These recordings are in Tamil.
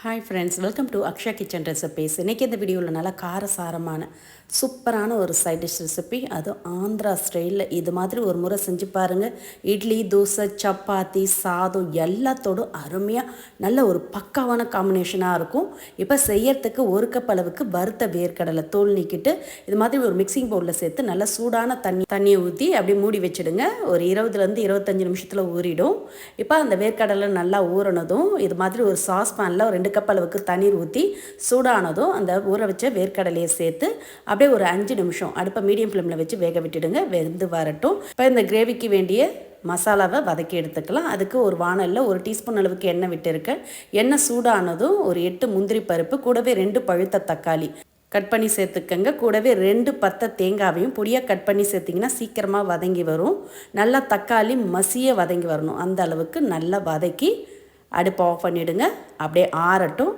Hi friends, welcome to Akshaya kitchen recipes. இன்றைக்கி இந்த வீடியோவில் நல்லா காரசாரமான சூப்பரான ஒரு சைட் டிஷ் ரெசிபி, அதுவும் ஆந்திரா ஸ்டைலில். இது மாதிரி ஒரு முறை செஞ்சு பாருங்கள். இட்லி, தோசை, சப்பாத்தி, சாதம் எல்லாத்தோடும் அருமையாக நல்ல ஒரு பக்காவான காம்பினேஷனாக இருக்கும். இப்போ செய்யறதுக்கு ஒரு கப் அளவுக்கு வறுத்த வேர்க்கடலை தோல் நீக்கிட்டு இது மாதிரி ஒரு மிக்சிங் பவுலில் சேர்த்து நல்லா சூடான தண்ணியை ஊற்றி அப்படியே மூடி வச்சுடுங்க. ஒரு 20லேருந்து 25 நிமிஷத்தில் ஊறிடும். இப்போ அந்த வேர்க்கடலை நல்லா ஊறினதும் இது மாதிரி ஒரு சாஸ் பேனில் ஒரு 2 கப் அளவுக்கு தண்ணீர் ஊற்றி சூடானதும் அந்த ஊற வச்ச வேர்க்கடலையை சேர்த்து அப்படியே ஒரு 5 நிமிஷம் அடுப்பை மீடியம் ஃப்ளேமில் வச்சு வேக விட்டுடுங்க. வெந்து வரட்டும். இப்போ இந்த கிரேவிக்கு வேண்டிய மசாலாவை வதக்கி எடுத்துக்கலாம். அதுக்கு ஒரு வானலில் 1 டீஸ்பூன் அளவுக்கு எண்ணெய் விட்டுருக்கேன். எண்ணெய் சூடானதும் ஒரு 8 முந்திரி பருப்பு, கூடவே 2 பழுத்த தக்காளி கட் பண்ணி சேர்த்துக்கங்க. கூடவே 2 பத்தை தேங்காவையும் பொடியாக கட் பண்ணி சேர்த்திங்கன்னா சீக்கிரமாக வதங்கி வரும். நல்லா தக்காளி மசிய வதங்கி வரணும். அந்த அளவுக்கு நல்லா வதக்கி அடுப்பை ஆஃப் பண்ணிவிடுங்க. அப்படியே ஆறட்டும்.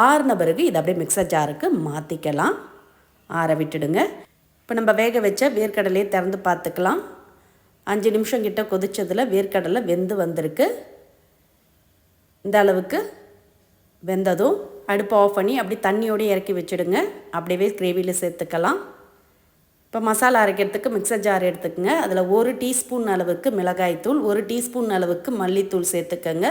ஆறின பிறகு இதை அப்படியே மிக்சர் ஜாருக்கு மாற்றிக்கலாம். ஆற விட்டுடுங்க. இப்போ நம்ம வேக வச்ச வேர்க்கடலையை திறந்து பார்த்துக்கலாம். 5 நிமிஷம் கிட்ட கொதிச்சதில் வேர்க்கடலை வெந்து வந்திருக்கு. இந்த அளவுக்கு வெந்ததும் அடுப்பை ஆஃப் பண்ணி அப்படி தண்ணியோடு இறக்கி வச்சுடுங்க. அப்படியே கிரேவியில் சேர்த்துக்கலாம். இப்போ மசாலா அரைக்கிறதுக்கு மிக்சர் ஜார் எடுத்துக்கங்க. அதில் 1 டீஸ்பூன் அளவுக்கு மிளகாய்த்தூள், 1 டீஸ்பூன் அளவுக்கு மல்லித்தூள் சேர்த்துக்கங்க.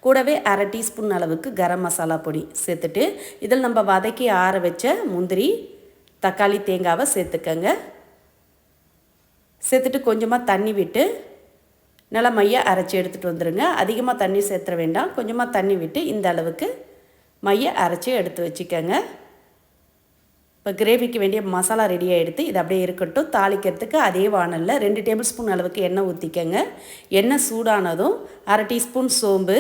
கூடவே அரை டீஸ்பூன் அளவுக்கு கரம் மசாலா பொடி சேர்த்துட்டு இதில் நம்ம வதக்கி ஆற வச்ச முந்திரி, தக்காளி, தேங்காவை சேர்த்துக்கங்க. சேர்த்துட்டு கொஞ்சமாக தண்ணி விட்டு நல்லா மைய அரைச்சி எடுத்துகிட்டு வந்துடுங்க. அதிகமாக தண்ணி சேர்த்துற வேண்டாம். கொஞ்சமாக தண்ணி விட்டு இந்த அளவுக்கு மைய அரைச்சி எடுத்து வச்சுக்கோங்க. இப்போ கிரேவிக்கு வேண்டிய மசாலா ரெடியாக எடுத்து இது அப்படியே இருக்கட்டும். தாளிக்கிறதுக்கு அதே வானலில் 2 டேபிள் ஸ்பூன் அளவுக்கு எண்ணெய் ஊற்றிக்கங்க. எண்ணெய் சூடானதும் அரை டீஸ்பூன் சோம்பு,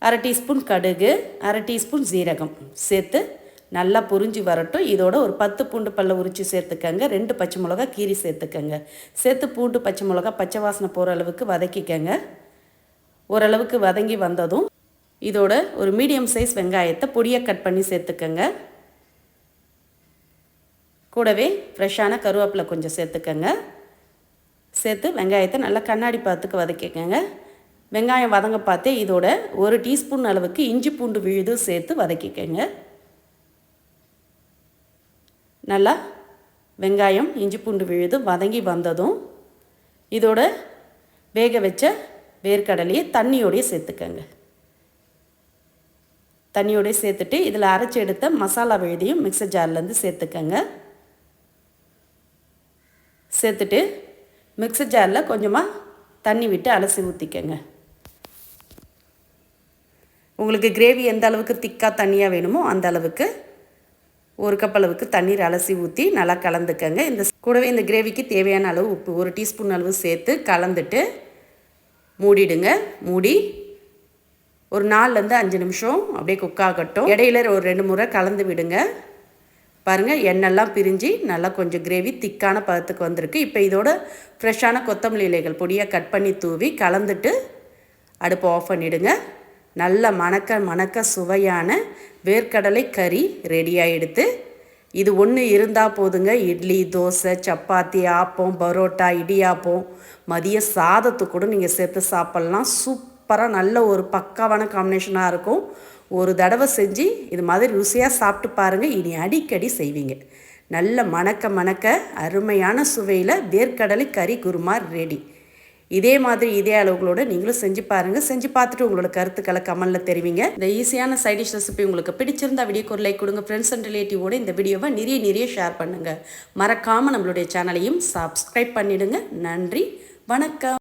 அரை டீஸ்பூன் கடுகு, அரை டீஸ்பூன் ஜீரகம் சேர்த்து நல்லா புரிஞ்சு வரட்டும். இதோட ஒரு 10 பூண்டு பல்ல உரித்து சேர்த்துக்கங்க. 2 பச்சை மிளகா கீரி சேர்த்துக்கங்க. சேர்த்து பூண்டு, பச்சை மிளகா பச்சை வாசனை போகிற அளவுக்கு வதக்கிக்கங்க. ஓரளவுக்கு வதங்கி வந்ததும் இதோட ஒரு மீடியம் சைஸ் வெங்காயத்தை பொடியாக கட் பண்ணி சேர்த்துக்கங்க. கூடவே ஃப்ரெஷ்ஷான கருவேப்பிலை கொஞ்சம் சேர்த்துக்கங்க. சேர்த்து வெங்காயத்தை நல்லா கண்ணாடி பாத்துக்கு வதக்கிக்கங்க. வெங்காயம் வதங்க பார்த்து இதோட 1 டீஸ்பூன் அளவுக்கு இஞ்சி பூண்டு விழுது சேர்த்து வதக்கிக்கங்க. நல்லா வெங்காயம், இஞ்சி பூண்டு விழுது வதங்கி வந்ததும் இதோட வேக வச்ச வேர்க்கடலையை தண்ணியோடையே சேர்த்துக்கங்க. தண்ணியோடையே சேர்த்துட்டு இதில் அரைச்சி எடுத்த மசாலா விழுதியும் மிக்சர் ஜார்லேருந்து சேர்த்துக்கங்க. சேர்த்துட்டு மிக்சர் ஜாரில் கொஞ்சமாக தண்ணி விட்டு அலசி ஊற்றிக்கங்க. உங்களுக்கு கிரேவி எந்த அளவுக்கு திக்காக தண்ணியாக வேணுமோ அந்த அளவுக்கு 1 கப் அளவுக்கு தண்ணீர் அலசி ஊற்றி நல்லா கலந்துக்கங்க. கூடவே இந்த கிரேவிக்கு தேவையான அளவு உப்பு 1 டீஸ்பூன் அளவு சேர்த்து கலந்துட்டு மூடிடுங்க. மூடி ஒரு 4லேருந்து 5 நிமிஷம் அப்படியே குக் ஆகட்டும். இடையில ஒரு 2 முறை கலந்து விடுங்க. பாருங்கள், எண்ணெய்லாம் பிரிஞ்சு நல்லா கொஞ்சம் கிரேவி திக்கான பதத்துக்கு வந்திருக்கு. இப்போ இதோட ஃப்ரெஷ்ஷான கொத்தமல்லி இலைகள் பொடியாக கட் பண்ணி தூவி கலந்துட்டு அடுப்பை ஆஃப் பண்ணிவிடுங்க. நல்ல மணக்க சுவையான வேர்க்கடலை கறி ரெடியாக எடுத்து இது ஒன்று இருந்தால் போதுங்க. இட்லி, தோசை, சப்பாத்தி, ஆப்பம், பரோட்டா, இடியாப்பம், மதிய சாதத்துக்கு கூட நீங்கள் சேர்த்து சாப்பிட்லாம். சூப்பராக நல்ல ஒரு பக்காவான காம்பினேஷனாக இருக்கும். ஒரு தடவை செஞ்சு இது மாதிரி ருசியாக சாப்பிட்டு பாருங்கள். இனி அடிக்கடி செய்வீங்க. நல்ல மணக்க அருமையான சுவையில் வேர்க்கடலை கறி குருமா ரெடி. இதே மாதிரி இதே அளவுகளோடு நீங்களும் செஞ்சு பாருங்கள். செஞ்சு பார்த்துட்டு உங்களோட கருத்துக்களை கமெண்டில் தெரிவிங்க. இந்த ஈஸியான சைட் டிஷ் ரெசிபி உங்களுக்கு பிடிச்சிருந்தா வீடியோக்கு ஒரு லைக் கொடுங்க. ஃப்ரெண்ட்ஸ் அண்ட் ரிலேட்டிவோட இந்த வீடியோவை நிறைய ஷேர் பண்ணுங்கள். மறக்காமல் நம்மளுடைய சேனலையும் சப்ஸ்கிரைப் பண்ணிவிடுங்க. நன்றி, வணக்கம்.